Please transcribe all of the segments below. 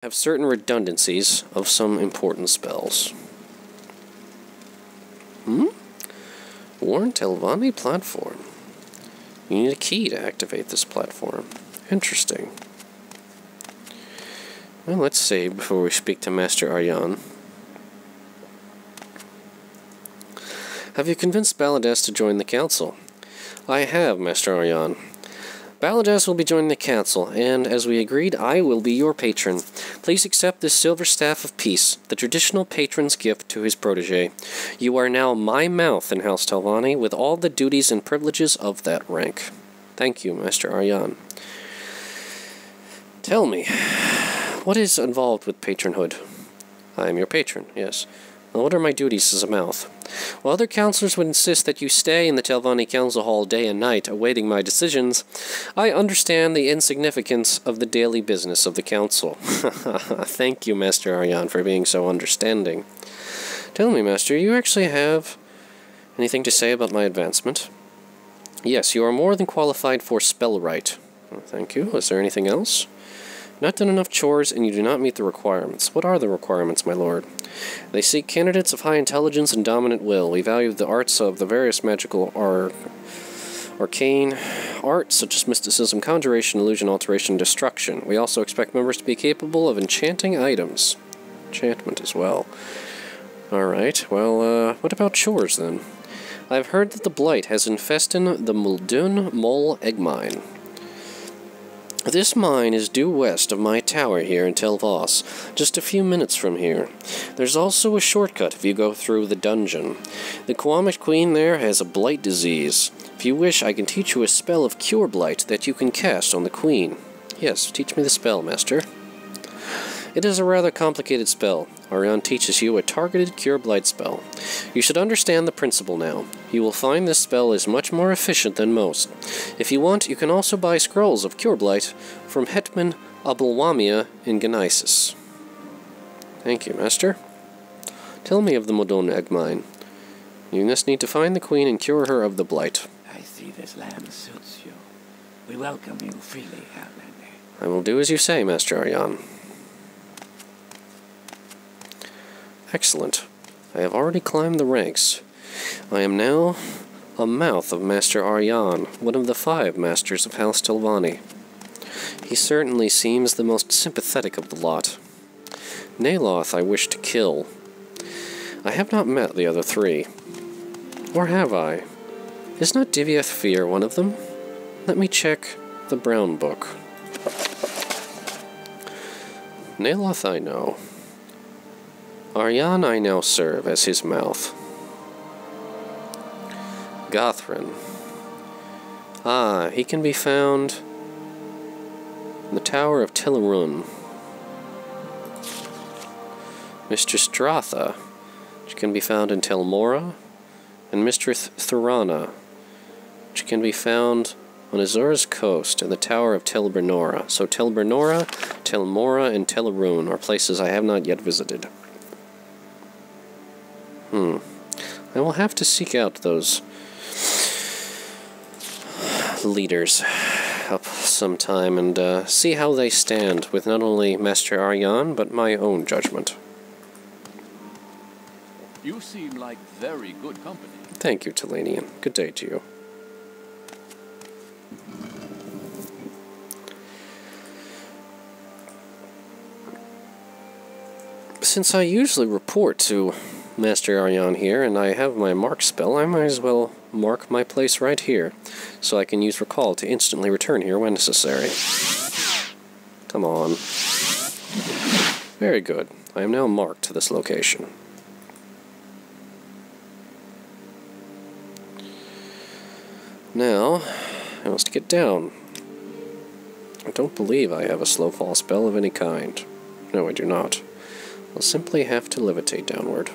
Have certain redundancies of some important spells. Warren Telvanni platform. You need a key to activate this platform. Interesting. Well, let's see before we speak to Master Aryon. Have you convinced Balades to join the council? I have, Master Aryon. Balades will be joining the council, and as we agreed, I will be your patron. Please accept this silver staff of peace, the traditional patron's gift to his protege. You are now my mouth in House Telvanni, with all the duties and privileges of that rank. Thank you, Master Aryon. Tell me, what is involved with patronhood? I am your patron, yes. Well, what are my duties as a mouth? While other counselors would insist that you stay in the Telvanni Council Hall day and night, awaiting my decisions, I understand the insignificance of the daily business of the council. Thank you, Master Aryon, for being so understanding. Tell me, Master, you actually have anything to say about my advancement? Yes, you are more than qualified for spellwright. Well, thank you. Is there anything else? Not done enough chores, and you do not meet the requirements. What are the requirements, my lord? They seek candidates of high intelligence and dominant will. We value the arts of the various magical arcane arts, such as mysticism, conjuration, illusion, alteration, and destruction. We also expect members to be capable of enchanting items. Enchantment as well. Alright, well, what about chores, then? I've heard that the blight has infested the Muldoon Mole Egg Mine. This mine is due west of my tower here in Tel Voss, just a few minutes from here. There's also a shortcut if you go through the dungeon. The Kwama Queen there has a blight disease. If you wish, I can teach you a spell of cure blight that you can cast on the Queen. Yes, teach me the spell, Master. It is a rather complicated spell. Aryon teaches you a targeted cure blight spell. You should understand the principle now. You will find this spell is much more efficient than most. If you want, you can also buy scrolls of cure blight from Hetman Abelwamia in Genisis. Thank you, Master. Tell me of the Muldoon Egg Mine. You just need to find the Queen and cure her of the blight. I see this land suits you. We welcome you freely, Outlander. I will do as you say, Master Aryon. Excellent. I have already climbed the ranks. I am now a mouth of Master Aryon, one of the 5 masters of House Telvanni. He certainly seems the most sympathetic of the lot. Naloth I wish to kill. I have not met the other 3. Or have I? Is not Divieth Fear one of them? Let me check the Brown Book. Naloth I know. Aryon I now serve as his mouth. Gothrin. Ah, he can be found in the Tower of Telerun. Mistress Dratha, which can be found in Telmora, and Mistress Thurana, which can be found on Azura's coast in the Tower of Telbernora. So Telbernora, Telmora, and Telerun are places I have not yet visited. I will have to seek out those leaders up sometime and see how they stand with not only Master Aryon, but my own judgment. You seem like very good company. Thank you, Telanian. Good day to you. Since I usually report to Master Aryon here, and I have my mark spell, I might as well mark my place right here, so I can use recall to instantly return here when necessary. Come on. Very good. I am now marked to this location. Now, I must get down. I don't believe I have a slow fall spell of any kind. No, I do not. I'll simply have to levitate downward.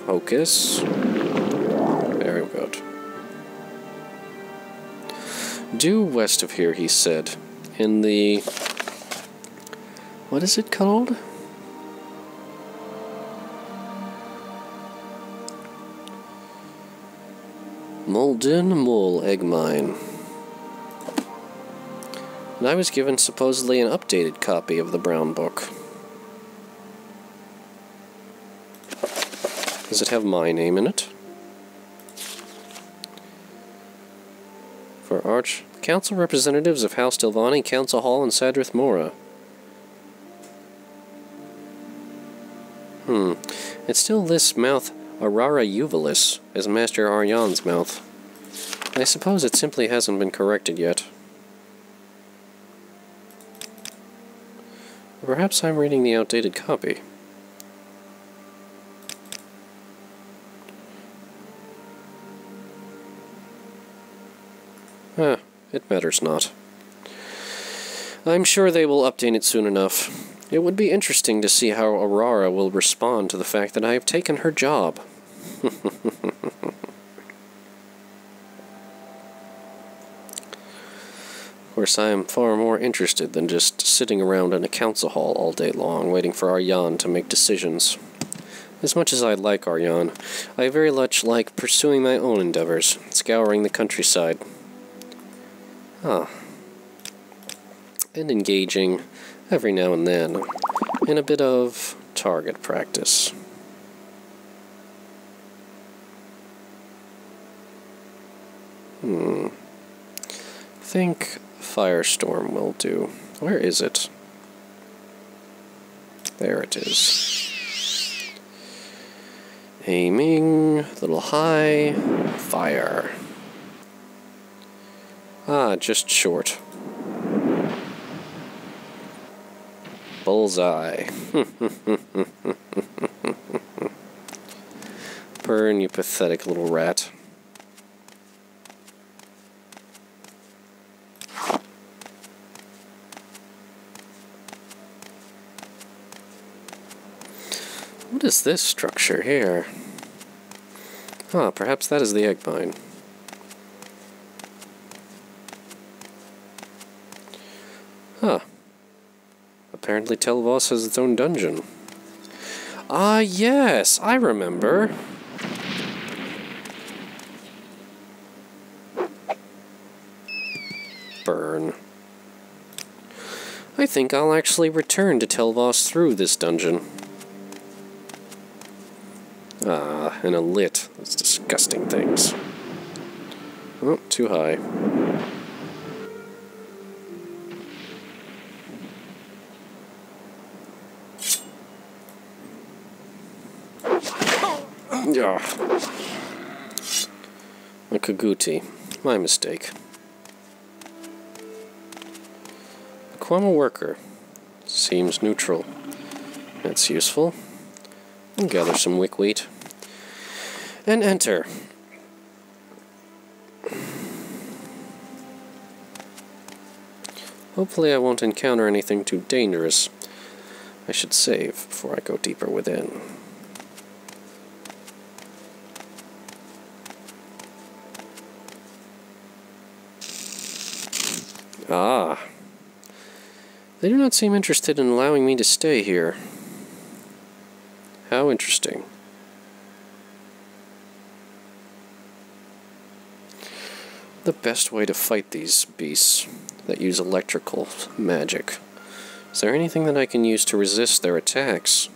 Focus. Very good. Due west of here, he said, in the... what is it called? Muldoon Mole Egg Mine. And I was given supposedly an updated copy of the Brown Book. Does it have my name in it? For Council representatives of House Telvanni, Council Hall, and Sadrith Mora. It still lists mouth Arara Uvalis as Master Aryon's mouth. I suppose it simply hasn't been corrected yet. Perhaps I'm reading the outdated copy. It matters not. I'm sure they will update it soon enough. It would be interesting to see how Aurora will respond to the fact that I have taken her job. Of course, I am far more interested than just sitting around in a council hall all day long, waiting for Aryon to make decisions. As much as I like Aryon, I very much like pursuing my own endeavors, scouring the countryside. And engaging, every now and then, in a bit of target practice. Think Firestorm will do. Where is it? There it is. Aiming, a little high, fire. Just short. Bullseye. Burn, you pathetic little rat. What is this structure here? Perhaps that is the egg mine. Apparently Telvos has its own dungeon. Yes, I remember. Burn. I think I'll actually return to Telvos through this dungeon. And a lit. Those disgusting things. Oh, too high. A Kaguti. My mistake. A Kwama worker. Seems neutral. That's useful. And gather some wickweed. And enter. Hopefully I won't encounter anything too dangerous. I should save before I go deeper within. They do not seem interested in allowing me to stay here. How interesting. The best way to fight these beasts that use electrical magic. Is there anything that I can use to resist their attacks?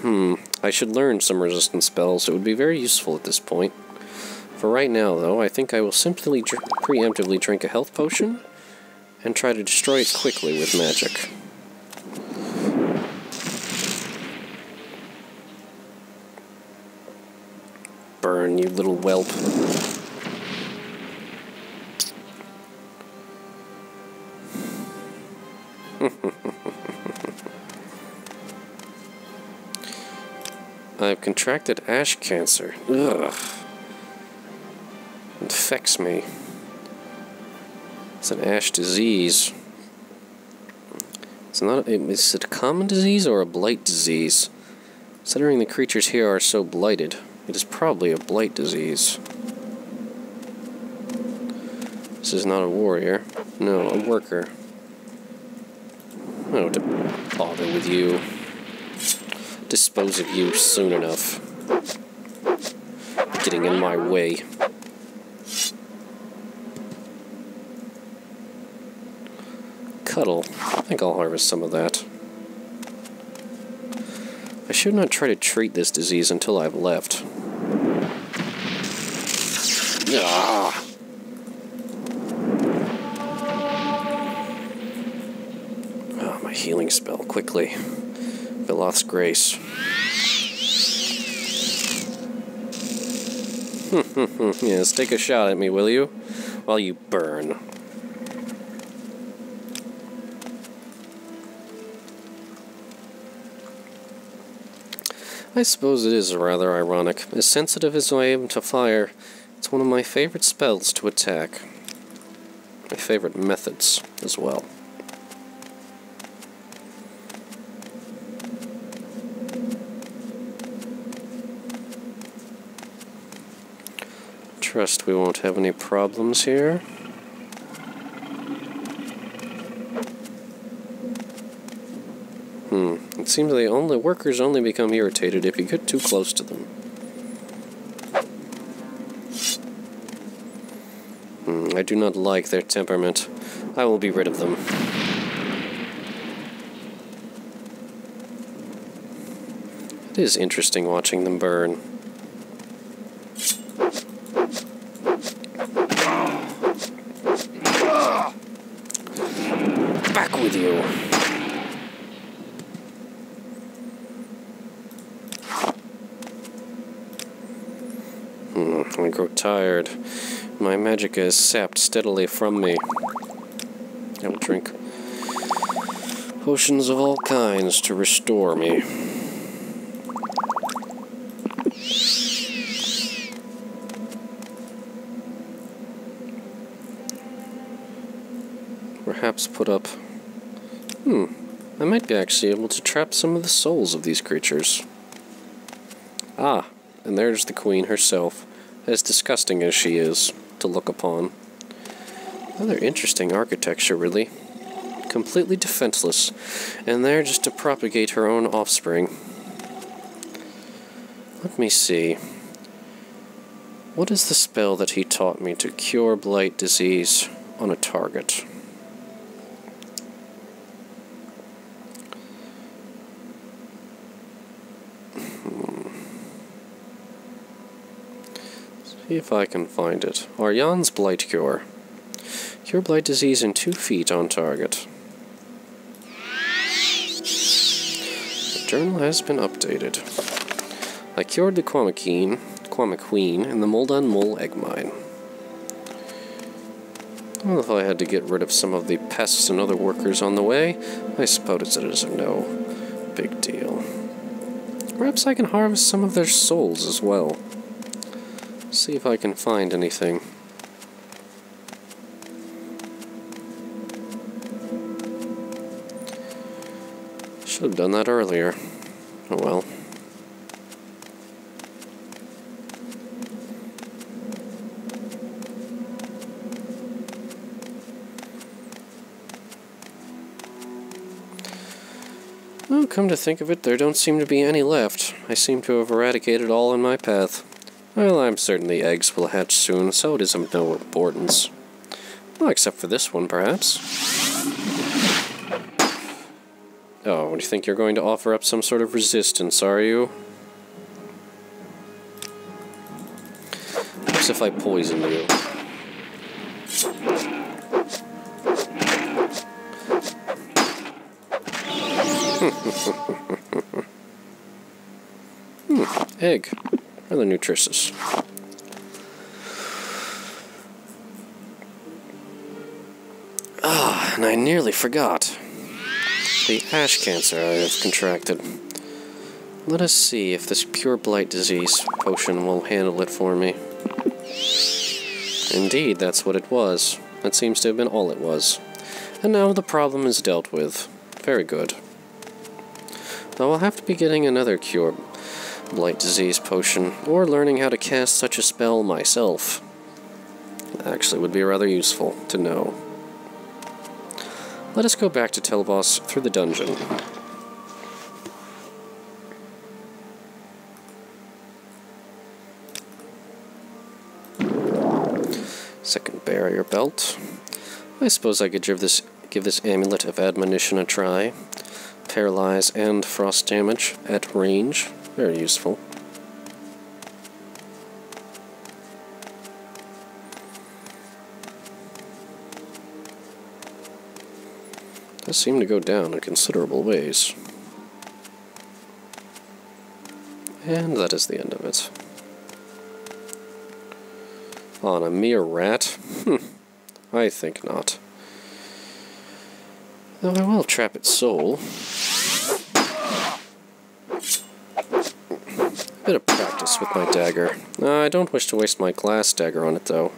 I should learn some resistance spells. It would be very useful at this point. For right now, though, I think I will simply preemptively drink a health potion and try to destroy it quickly with magic. Burn, you little whelp. I've contracted ash cancer. Ugh. It affects me. It's an ash disease. Is it a common disease or a blight disease? Considering the creatures here are so blighted, it is probably a blight disease. This is not a warrior. No, a worker. I don't have to bother with you. Dispose of you soon enough. Getting in my way. petal. I think I'll harvest some of that. I should not try to treat this disease until I've left. Ah! Oh, my healing spell, quickly. Veloth's Grace. Yes, take a shot at me, will you? While you burn. I suppose it is rather ironic. As sensitive as I am to fire, it's one of my favorite spells to attack. My favorite methods as well. Trust we won't have any problems here. It seems the workers only become irritated if you get too close to them. I do not like their temperament. I will be rid of them. It is interesting watching them burn. Back with you! I grow tired. My Magicka is sapped steadily from me. I will drink potions of all kinds to restore me. Perhaps put up... I might be actually able to trap some of the souls of these creatures. Ah, and there's the Queen herself, as disgusting as she is to look upon. Rather interesting architecture, really. Completely defenseless, and there just to propagate her own offspring. Let me see. What is the spell that he taught me to cure blight disease on a target? See if I can find it. Aryon's Blight Cure. Cure blight disease in 2 feet on target. The journal has been updated. I cured the Kwama Queen in the Mold-on-Mole egg mine. Well, if I had to get rid of some of the pests and other workers on the way, I suppose it is no big deal. Perhaps I can harvest some of their souls as well. See if I can find anything. Should have done that earlier. Oh well. Well, come to think of it, there don't seem to be any left. I seem to have eradicated all in my path. Well, I'm certain the eggs will hatch soon, so it is of no importance. Well, except for this one, perhaps. Oh, do you think you're going to offer up some sort of resistance, are you? Perhaps if I poison you. Egg. Rather nutritious. Ah, and I nearly forgot. The ash cancer I have contracted. Let us see if this pure blight disease potion will handle it for me. Indeed, that's what it was. That seems to have been all it was. And now the problem is dealt with. Very good. Though I'll have to be getting another cure blight disease potion, or learning how to cast such a spell myself. Actually, would be rather useful to know. Let us go back to Telvanni through the dungeon. Second barrier belt. I suppose I could give this Give this amulet of admonition a try. Paralyze and frost damage at range. Very useful. Does seem to go down in considerable ways. And that is the end of it. On a mere rat? I think not. Though I will trap its soul. A bit of practice with my dagger. I don't wish to waste my glass dagger on it, though.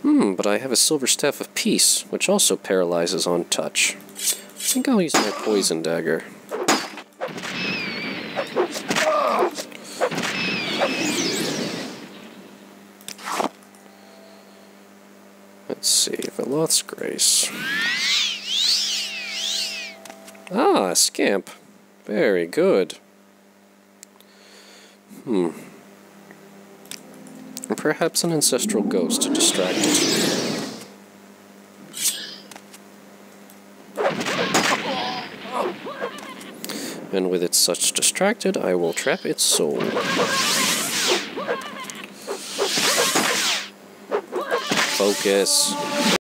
But I have a silver staff of peace, which also paralyzes on touch. I think I'll use my poison dagger. Let's see, Veloth's Grace. Ah, a scamp. Very good. Perhaps an ancestral ghost to distract it. And with it such distracted, I will trap its soul. Focus.